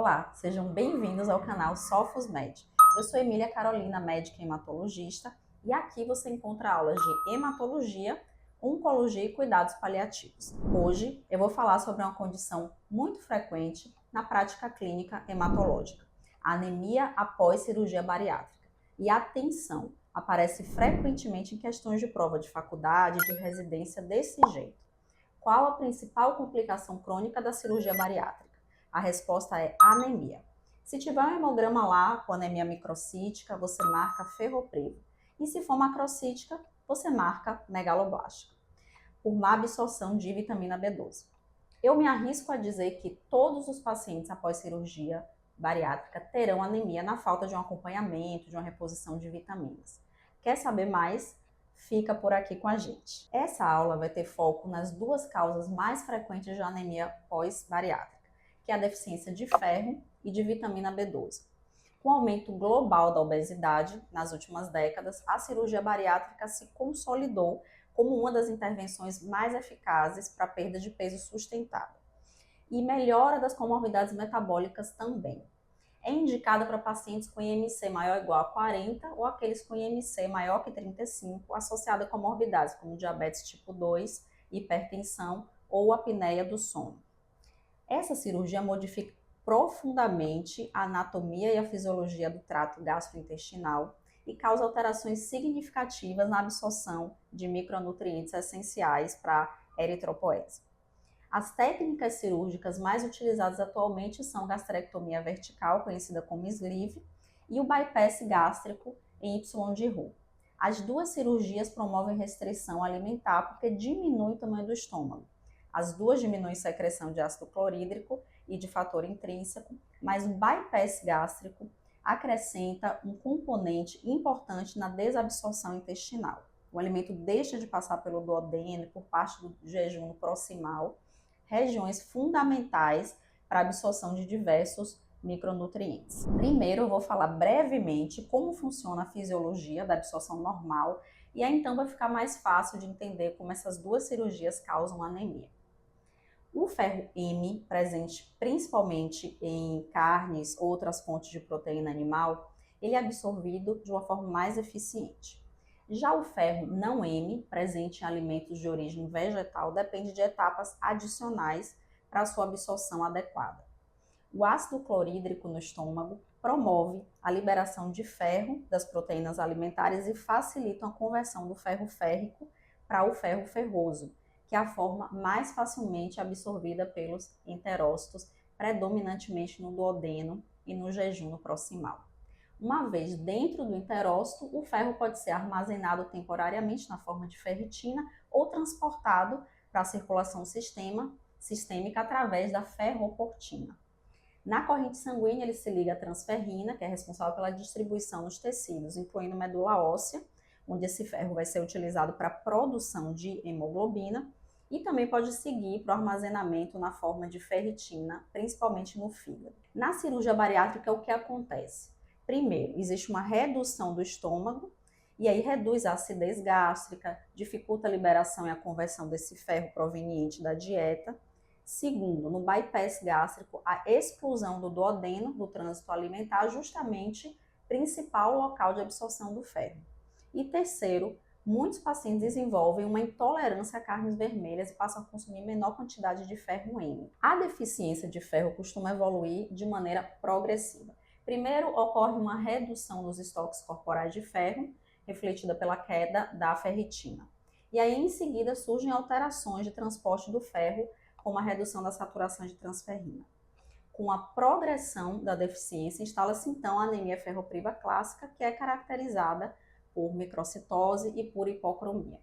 Olá, sejam bem-vindos ao canal SofosMed. Eu sou Emília Carolina, médica hematologista, e aqui você encontra aulas de hematologia, oncologia e cuidados paliativos. Hoje eu vou falar sobre uma condição muito frequente na prática clínica hematológica, a anemia após cirurgia bariátrica. E atenção, aparece frequentemente em questões de prova de faculdade, de residência desse jeito. Qual a principal complicação crônica da cirurgia bariátrica? A resposta é anemia. Se tiver um hemograma lá com anemia microcítica, você marca ferroprivo. E se for macrocítica, você marca megaloblástica, por má absorção de vitamina B12. Eu me arrisco a dizer que todos os pacientes após cirurgia bariátrica terão anemia na falta de um acompanhamento, de uma reposição de vitaminas. Quer saber mais? Fica por aqui com a gente. Essa aula vai ter foco nas duas causas mais frequentes de anemia pós-bariátrica, que é a deficiência de ferro e de vitamina B12. Com o aumento global da obesidade nas últimas décadas, a cirurgia bariátrica se consolidou como uma das intervenções mais eficazes para a perda de peso sustentável. E melhora das comorbidades metabólicas também. É indicada para pacientes com IMC maior ou igual a 40 ou aqueles com IMC maior que 35, associada a comorbidades como diabetes tipo 2, hipertensão ou apneia do sono. Essa cirurgia modifica profundamente a anatomia e a fisiologia do trato gastrointestinal e causa alterações significativas na absorção de micronutrientes essenciais para a eritropoese. As técnicas cirúrgicas mais utilizadas atualmente são a gastrectomia vertical, conhecida como sleeve, e o bypass gástrico em Y de Roux. As duas cirurgias promovem restrição alimentar porque diminui o tamanho do estômago. As duas diminuem a secreção de ácido clorídrico e de fator intrínseco, mas o bypass gástrico acrescenta um componente importante na desabsorção intestinal. O alimento deixa de passar pelo duodeno e por parte do jejum proximal, regiões fundamentais para a absorção de diversos micronutrientes. Primeiro eu vou falar brevemente como funciona a fisiologia da absorção normal e aí então vai ficar mais fácil de entender como essas duas cirurgias causam anemia. O ferro M, presente principalmente em carnes ou outras fontes de proteína animal, ele é absorvido de uma forma mais eficiente. Já o ferro não M, presente em alimentos de origem vegetal, depende de etapas adicionais para a sua absorção adequada. O ácido clorídrico no estômago promove a liberação de ferro das proteínas alimentares e facilita a conversão do ferro férrico para o ferro ferroso, que é a forma mais facilmente absorvida pelos enterócitos, predominantemente no duodeno e no jejum proximal. Uma vez dentro do enterócito, o ferro pode ser armazenado temporariamente na forma de ferritina ou transportado para a circulação sistêmica através da ferroportina. Na corrente sanguínea, ele se liga à transferrina, que é responsável pela distribuição nos tecidos, incluindo medula óssea, onde esse ferro vai ser utilizado para a produção de hemoglobina, e também pode seguir para o armazenamento na forma de ferritina, principalmente no fígado. Na cirurgia bariátrica, o que acontece? Primeiro, existe uma redução do estômago, e aí reduz a acidez gástrica, dificulta a liberação e a conversão desse ferro proveniente da dieta. Segundo, no bypass gástrico, a exclusão do duodeno do trânsito alimentar, justamente principal local de absorção do ferro. E terceiro, muitos pacientes desenvolvem uma intolerância a carnes vermelhas e passam a consumir menor quantidade de ferro M. A deficiência de ferro costuma evoluir de maneira progressiva. Primeiro, ocorre uma redução nos estoques corporais de ferro, refletida pela queda da ferritina. E aí, em seguida, surgem alterações de transporte do ferro, como a redução da saturação de transferrina. Com a progressão da deficiência, instala-se então a anemia ferropriva clássica, que é caracterizada por microcitose e por hipocromia.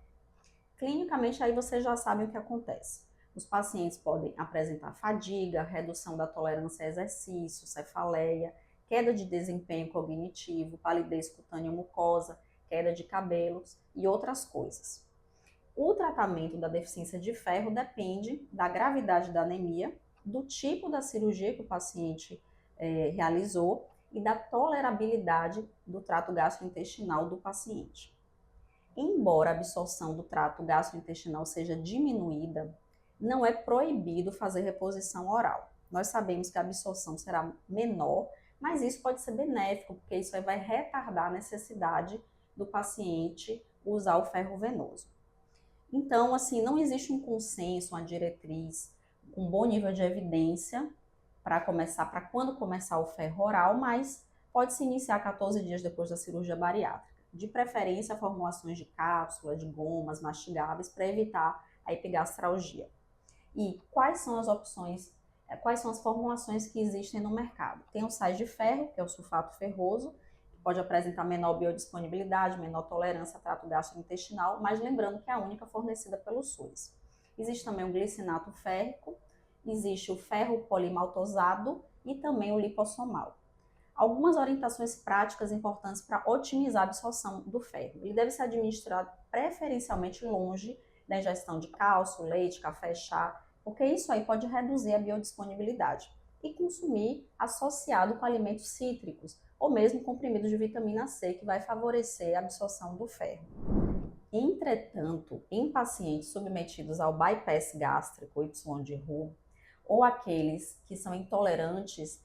Clinicamente, aí vocês já sabem o que acontece. Os pacientes podem apresentar fadiga, redução da tolerância a exercício, cefaleia, queda de desempenho cognitivo, palidez cutânea mucosa, queda de cabelos e outras coisas. O tratamento da deficiência de ferro depende da gravidade da anemia, do tipo da cirurgia que o paciente realizou e da tolerabilidade do trato gastrointestinal do paciente. Embora a absorção do trato gastrointestinal seja diminuída, não é proibido fazer reposição oral. Nós sabemos que a absorção será menor, mas isso pode ser benéfico, porque isso aí vai retardar a necessidade do paciente usar o ferro venoso. Então, assim, não existe um consenso, uma diretriz, um bom nível de evidência para quando começar o ferro oral, mas pode se iniciar 14 dias depois da cirurgia bariátrica. De preferência, formulações de cápsula, de gomas mastigáveis para evitar a epigastralgia. E quais são as opções, quais são as formulações que existem no mercado? Tem o sais de ferro, que é o sulfato ferroso, que pode apresentar menor biodisponibilidade, menor tolerância a trato gastrointestinal, mas lembrando que é a única fornecida pelo SUS. Existe também o glicinato férrico, existe o ferro polimaltosado e também o lipossomal. Algumas orientações práticas importantes para otimizar a absorção do ferro. Ele deve ser administrado preferencialmente longe da ingestão de cálcio, leite, café, chá, porque isso aí pode reduzir a biodisponibilidade. E consumir associado com alimentos cítricos, ou mesmo comprimidos de vitamina C, que vai favorecer a absorção do ferro. Entretanto, em pacientes submetidos ao bypass gástrico Y de Roux, ou aqueles que são intolerantes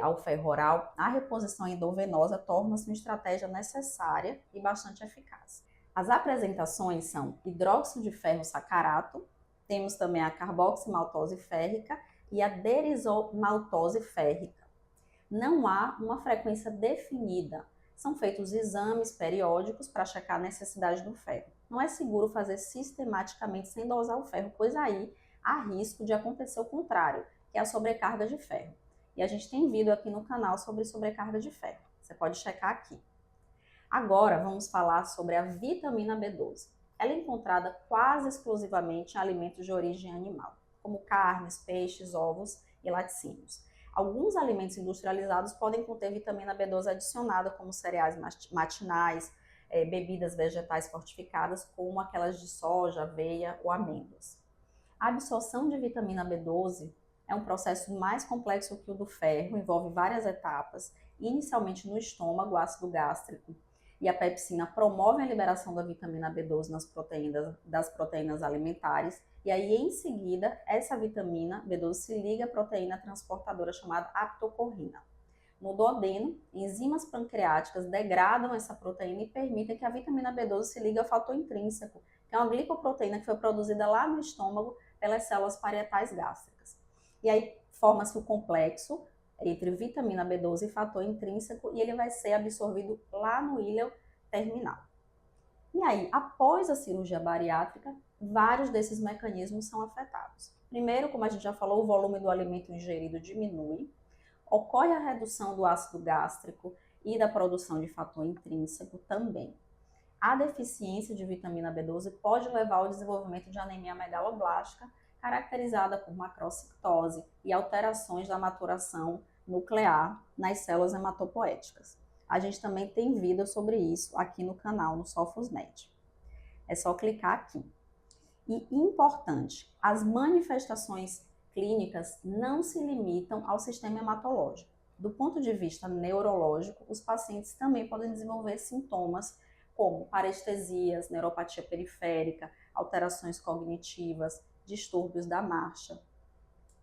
ao ferro oral, a reposição endovenosa torna-se uma estratégia necessária e bastante eficaz. As apresentações são hidróxido de ferro sacarato, temos também a carboximaltose férrica e a derisomaltose férrica. Não há uma frequência definida. São feitos exames periódicos para checar a necessidade do ferro. Não é seguro fazer sistematicamente sem dosar o ferro, pois aí há risco de acontecer o contrário, que é a sobrecarga de ferro. E a gente tem vídeo aqui no canal sobre sobrecarga de ferro. Você pode checar aqui. Agora vamos falar sobre a vitamina B12. Ela é encontrada quase exclusivamente em alimentos de origem animal, como carnes, peixes, ovos e laticínios. Alguns alimentos industrializados podem conter vitamina B12 adicionada, como cereais matinais, bebidas vegetais fortificadas, como aquelas de soja, aveia ou amêndoas. A absorção de vitamina B12 é um processo mais complexo que o do ferro, envolve várias etapas, inicialmente no estômago, ácido gástrico, e a pepsina promovem a liberação da vitamina B12 das proteínas alimentares, e aí em seguida essa vitamina B12 se liga à proteína transportadora chamada aptocorrina. No duodeno, enzimas pancreáticas degradam essa proteína e permitem que a vitamina B12 se ligue ao fator intrínseco, que é uma glicoproteína que foi produzida lá no estômago pelas células parietais gástricas. E aí forma-se o complexo entre vitamina B12 e fator intrínseco e ele vai ser absorvido lá no íleo terminal. E aí, após a cirurgia bariátrica, vários desses mecanismos são afetados. Primeiro, como a gente já falou, o volume do alimento ingerido diminui, ocorre a redução do ácido gástrico e da produção de fator intrínseco também. A deficiência de vitamina B12 pode levar ao desenvolvimento de anemia megaloblástica, caracterizada por macrocitose e alterações da maturação nuclear nas células hematopoéticas. A gente também tem vídeo sobre isso aqui no canal, no SofosMed. É só clicar aqui. E importante, as manifestações clínicas não se limitam ao sistema hematológico. Do ponto de vista neurológico, os pacientes também podem desenvolver sintomas como parestesias, neuropatia periférica, alterações cognitivas, distúrbios da marcha.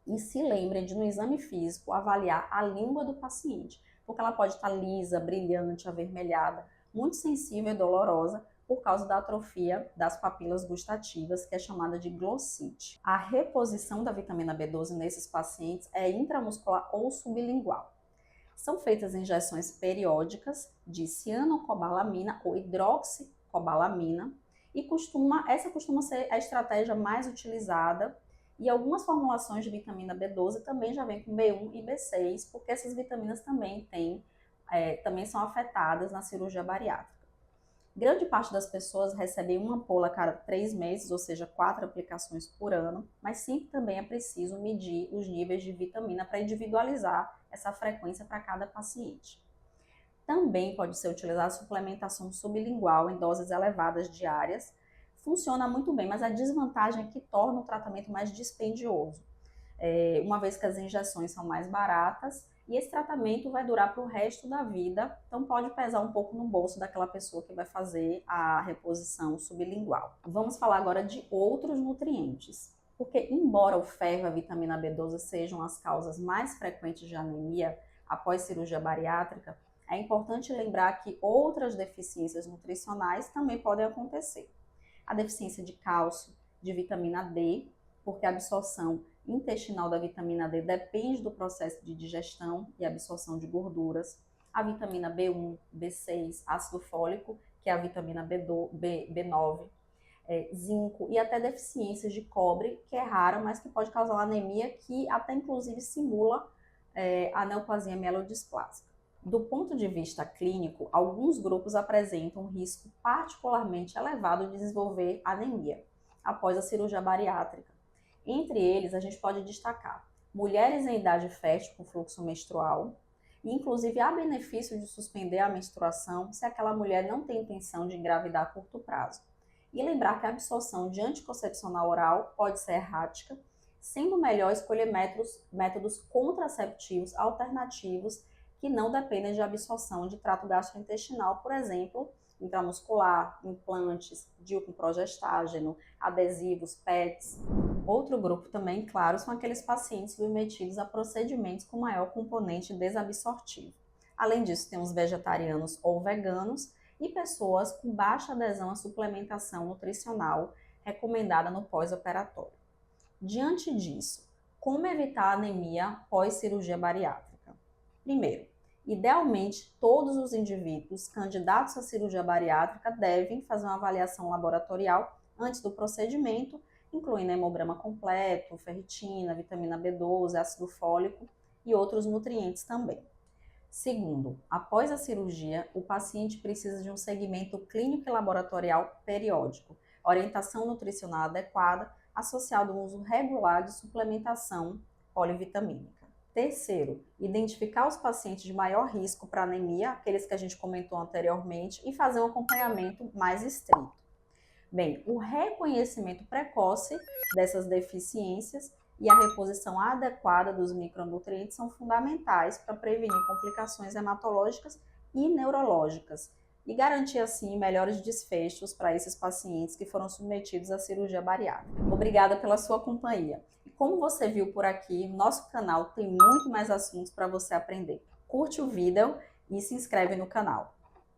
E se lembrem de, no exame físico, avaliar a língua do paciente, porque ela pode estar lisa, brilhante, avermelhada, muito sensível e dolorosa por causa da atrofia das papilas gustativas, que é chamada de glossite. A reposição da vitamina B12 nesses pacientes é intramuscular ou sublingual. São feitas injeções periódicas de cianocobalamina ou hidroxicobalamina, e essa costuma ser a estratégia mais utilizada, e algumas formulações de vitamina B12 também já vêm com B1 e B6, porque essas vitaminas também são afetadas na cirurgia bariátrica. Grande parte das pessoas recebe uma ampola a cada 3 meses, ou seja, 4 aplicações por ano, mas sempre também é preciso medir os níveis de vitamina para individualizar essa frequência para cada paciente. Também pode ser utilizada a suplementação sublingual em doses elevadas diárias. Funciona muito bem, mas a desvantagem é que torna o tratamento mais dispendioso, uma vez que as injeções são mais baratas e esse tratamento vai durar para o resto da vida, então pode pesar um pouco no bolso daquela pessoa que vai fazer a reposição sublingual. Vamos falar agora de outros nutrientes. Porque, embora o ferro e a vitamina B12 sejam as causas mais frequentes de anemia após cirurgia bariátrica, é importante lembrar que outras deficiências nutricionais também podem acontecer. A deficiência de cálcio, de vitamina D, porque a absorção intestinal da vitamina D depende do processo de digestão e absorção de gorduras. A vitamina B1, B6, ácido fólico, que é a vitamina B9, zinco e até deficiências de cobre, que é rara, mas que pode causar uma anemia que até inclusive simula a neoplasia mielodisplásica. Do ponto de vista clínico, alguns grupos apresentam um risco particularmente elevado de desenvolver anemia após a cirurgia bariátrica. Entre eles, a gente pode destacar mulheres em idade fértil com fluxo menstrual, e inclusive há benefício de suspender a menstruação se aquela mulher não tem intenção de engravidar a curto prazo. E lembrar que a absorção de anticoncepcional oral pode ser errática, sendo melhor escolher métodos contraceptivos alternativos que não dependem de absorção de trato gastrointestinal, por exemplo, intramuscular, implantes, DIU com progestágeno, adesivos, PETs. Outro grupo também, claro, são aqueles pacientes submetidos a procedimentos com maior componente desabsortivo. Além disso, tem os vegetarianos ou veganos e pessoas com baixa adesão à suplementação nutricional recomendada no pós-operatório. Diante disso, como evitar a anemia pós-cirurgia bariátrica? Primeiro, idealmente, todos os indivíduos candidatos à cirurgia bariátrica devem fazer uma avaliação laboratorial antes do procedimento, incluindo hemograma completo, ferritina, vitamina B12, ácido fólico e outros nutrientes também. Segundo, após a cirurgia, o paciente precisa de um segmento clínico e laboratorial periódico, orientação nutricional adequada, associado ao uso regular de suplementação polivitamínica. Terceiro, identificar os pacientes de maior risco para anemia, aqueles que a gente comentou anteriormente, e fazer um acompanhamento mais estrito. Bem, o reconhecimento precoce dessas deficiências e a reposição adequada dos micronutrientes são fundamentais para prevenir complicações hematológicas e neurológicas e garantir, assim, melhores desfechos para esses pacientes que foram submetidos à cirurgia bariátrica. Obrigada pela sua companhia. E como você viu por aqui, nosso canal tem muito mais assuntos para você aprender. Curte o vídeo e se inscreve no canal.